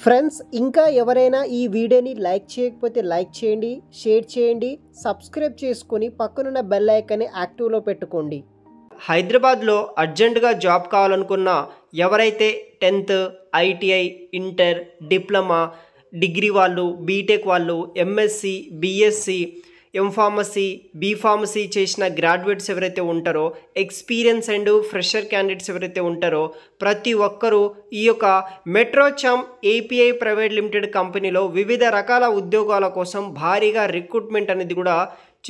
Friends ఇంకా ఎవరైనా ఈ వీడియోని లైక్ చేయకపోతే లైక్ చేయండి, షేర్ చేయండి, సబ్స్క్రైబ్ చేసుకొని పక్కనున్న బెల్ ఐకాన్ని యాక్టివ్లో పెట్టుకోండి. హైదరాబాద్లో అర్జెంటుగా జాబ్ కావాలనుకున్న ఎవరైతే 10th, ITI, inter, diploma, degree వాళ్ళు, బీటెక్ వాళ్ళు, ఎంఎస్సి, బీఎస్సి, ఎంఫార్మసీ, బీఫార్మసీ చేసిన గ్రాడ్యుయేట్స్ ఎవరైతే ఉంటారో, ఎక్స్పీరియన్స్ అండ్ ఫ్రెషర్ క్యాండిడేట్స్ ఎవరైతే ఉంటారో ప్రతి ఒక్కరూ ఈ యొక్క మెట్రోచమ్ ఏపీఐ ప్రైవేట్ లిమిటెడ్ కంపెనీలో వివిధ రకాల ఉద్యోగాల కోసం భారీగా రిక్రూట్మెంట్ అనేది కూడా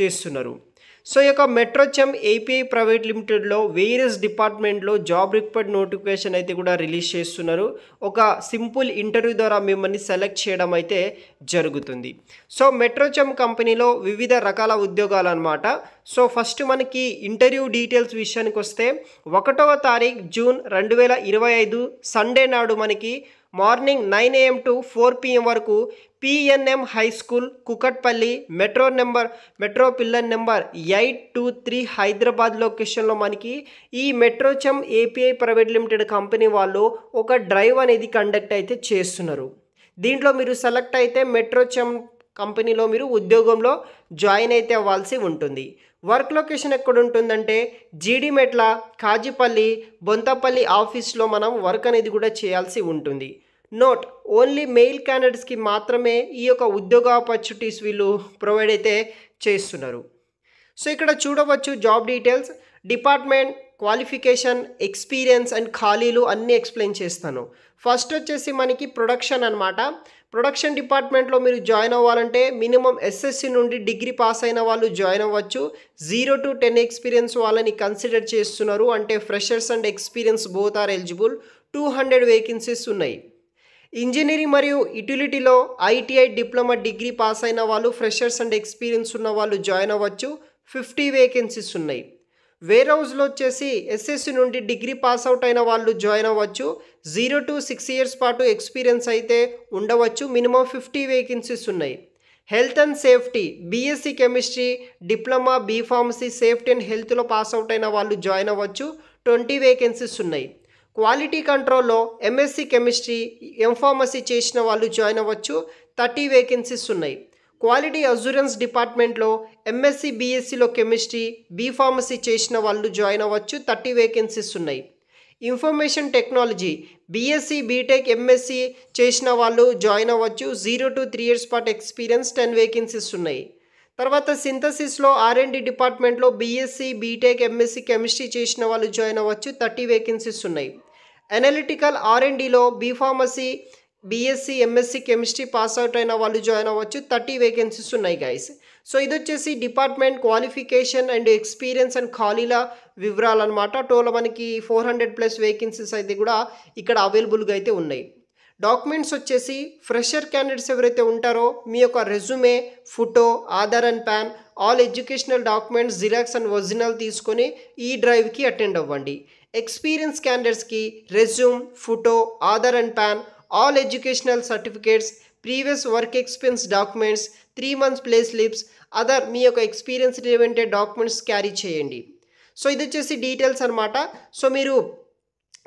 చేస్తున్నారు. సో ఈ యొక్క మెట్రోచమ్ ఏపీఐ ప్రైవేట్ లిమిటెడ్లో వేరియస్ డిపార్ట్మెంట్లో జాబ్ రిక్రూట్మెంట్ నోటిఫికేషన్ అయితే కూడా రిలీజ్ చేస్తున్నారు. ఒక సింపుల్ ఇంటర్వ్యూ ద్వారా మిమ్మల్ని సెలెక్ట్ చేయడం అయితే జరుగుతుంది. సో మెట్రోచమ్ కంపెనీలో వివిధ రకాల ఉద్యోగాలు అన్నమాట. సో ఫస్ట్ మనకి ఇంటర్వ్యూ డీటెయిల్స్ విషయానికి వస్తే 1వ తారీఖు జూన్ 2025 సండే నాడు మనకి మార్నింగ్ 9 AM to 4 PM వరకు PNM high school Kukatpally metro pillar number 823 Hyderabad లొకేషన్లో మనకి ఈ మెట్రోచమ్ ఏపీఐ ప్రైవేట్ లిమిటెడ్ కంపెనీ వాళ్ళు ఒక డ్రైవ్ అనేది కండక్ట్ అయితే చేస్తున్నారు. దీంట్లో మీరు సెలెక్ట్ అయితే మెట్రోచమ్ కంపెనీలో మీరు ఉద్యోగంలో జాయిన్ అయితే అవ్వాల్సి ఉంటుంది. వర్క్ లొకేషన్ ఎక్కడ ఉంటుందంటే జీడిమెట్ల, కాజిపల్లి, బొంతపల్లి ఆఫీస్లో మనం వర్క్ అనేది కూడా చేయాల్సి ఉంటుంది. నోట్, ఓన్లీ మెయిల్ క్యాండిడేట్స్కి మాత్రమే ఈ యొక్క ఉద్యోగ ఆపర్చునిటీస్ వీళ్ళు ప్రొవైడ్ అయితే చేస్తున్నారు. సో ఇక్కడ చూడవచ్చు job details, department, qualification, experience and ఖాళీలు అన్నీ ఎక్స్ప్లెయిన్ చేస్తాను. ఫస్ట్ వచ్చేసి మనకి ప్రొడక్షన్ అనమాట. ప్రొడక్షన్ డిపార్ట్మెంట్లో మీరు జాయిన్ అవ్వాలంటే మినిమం ఎస్ఎస్సి నుండి డిగ్రీ పాస్ అయిన వాళ్ళు జాయిన్ అవ్వచ్చు. 0 to 10 ఎక్స్పీరియన్స్ వాళ్ళని కన్సిడర్ చేస్తున్నారు. అంటే freshers and experience both are eligible. 200 vacancies ఉన్నాయి. ఇంజనీరింగ్ మరియు యుటిలిటీలో ఐటీఐ, డిప్లొమా, డిగ్రీ పాస్ అయిన వాళ్ళు, ఫ్రెషర్స్ అండ్ ఎక్స్పీరియన్స్ ఉన్న వాళ్ళు జాయిన్ అవ్వచ్చు. 50 వేకెన్సీస్ ఉన్నాయి. వేర్ హౌస్లో వచ్చేసి ఎస్ఎస్సి నుండి డిగ్రీ పాస్ అవుట్ అయిన వాళ్ళు జాయిన్ అవ్వచ్చు. 0 to 6 years పాటు ఎక్స్పీరియన్స్ అయితే ఉండవచ్చు. మినిమం 50 వేకెన్సీస్ ఉన్నాయి. Health and safety, BSc chemistry, diploma, B Pharmacy, safety and హెల్త్లో పాస్ అవుట్ అయిన వాళ్ళు జాయిన్ అవ్వచ్చు. 20 వేకెన్సీస్ ఉన్నాయి. క్వాలిటీ కంట్రోల్లో ఎంఎస్సీ కెమిస్ట్రీ, ఎంఫార్మసీ చేసిన వాళ్ళు జాయిన్ అవ్వచ్చు. 30 వేకెన్సీస్ ఉన్నాయి. క్వాలిటీ అష్యూరెన్స్ డిపార్ట్మెంట్లో ఎంఎస్సీ, బీఎస్సీలో కెమిస్ట్రీ, బీఫార్మసీ చేసిన వాళ్ళు జాయిన్ అవ్వచ్చు. 30 వేకెన్సీస్ ఉన్నాయి. Information technology, BSc, BTech, MSc చేసిన వాళ్ళు జాయిన్ అవ్వచ్చు. 0 to 3 years పాటు ఎక్స్పీరియన్స్, 10 వేకెన్సీస్ ఉన్నాయి. తర్వాత సింథసిస్లో ఆర్ఎండి డిపార్ట్మెంట్లో బీఎస్సీ, బీటెక్, ఎంఎస్సీ కెమిస్ట్రీ చేసిన వాళ్ళు జాయిన్ అవ్వచ్చు. 30 వేకెన్సీస్ ఉన్నాయి. అనలిటికల్ ఆర్ఎండిలో B Pharmacy, BSc, MSc chemistry pass out అయిన వాళ్ళు జాయిన్ అవ్వచ్చు. 30 వేకెన్సీస్ ఉన్నాయి గైస్. సో ఇది వచ్చేసి department, qualification and experience and ఖాళీల వివరాలు అనమాట. టోటల్ మనకి 400+ వేకెన్సీస్ అయితే కూడా ఇక్కడ అవైలబుల్గా అయితే ఉన్నాయి. డాక్యుమెంట్స్ వచ్చేసి ఫ్రెషర్ క్యాండిడేట్స్ ఎవరైతే ఉంటారో మీ యొక్క resume, photo, Aadhaar and PAN, all educational documents xerox and original తీసుకొని ఈ డ్రైవ్కి అటెండ్ అవ్వండి. ఎక్స్పీరియన్స్ క్యాండిడేట్స్కి resume, photo, Aadhaar and PAN, all educational certificates, previous work experience documents, 3 months pay slips, other మీ యొక్క ఎక్స్పీరియన్స్ రిలేటెడ్ డాక్యుమెంట్స్ క్యారీ చేయండి. So ఇది వచ్చేసి డీటెయిల్స్ అనమాట. సో మీరు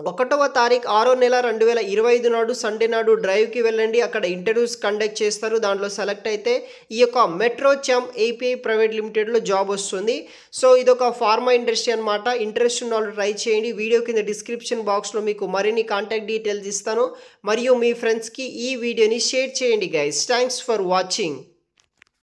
1వ తారీఖు 6వ నెల 2025 నాడు సండే నాడు డ్రైవ్కి వెళ్ళండి. అక్కడ ఇంటర్వ్యూస్ కండక్ట్ చేస్తారు. దాంట్లో సెలెక్ట్ అయితే ఈ యొక్క మెట్రోచమ్ ఏపీఐ ప్రైవేట్ లిమిటెడ్లో జాబ్ వస్తుంది. సో ఇదొక ఫార్మా ఇండస్ట్రీ అనమాట. ఇంట్రెస్ట్ ఉన్న వాళ్ళు ట్రై చేయండి. వీడియో కింద డిస్క్రిప్షన్ బాక్స్లో మీకు మరిన్ని కాంటాక్ట్ డీటెయిల్స్ ఇస్తాను. మరియు మీ ఫ్రెండ్స్కి ఈ వీడియోని షేర్ చేయండి గైస్. Thanks for watching.